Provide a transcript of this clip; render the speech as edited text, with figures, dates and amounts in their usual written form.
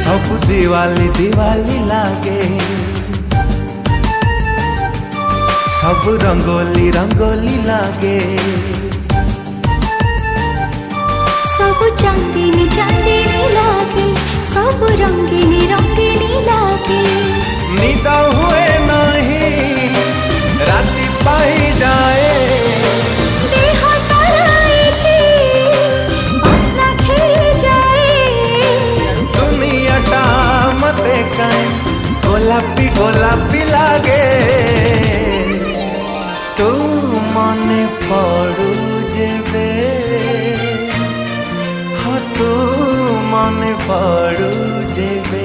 सब दिवाली दिवाली लागे, सब रंगोली रंगोली लागे, सब चांदनी चांदनी लागे, सब रंगीनी रंगीनी लागे। निद हुए नहीं राति पाई जाए, देह सारा एके बास्ना खेली जाए। दुनियाटा मते काई गोलापी गोलापी लागे। तू मने पड़ू जेबे, हाँ तू मने पड़ू जेबे।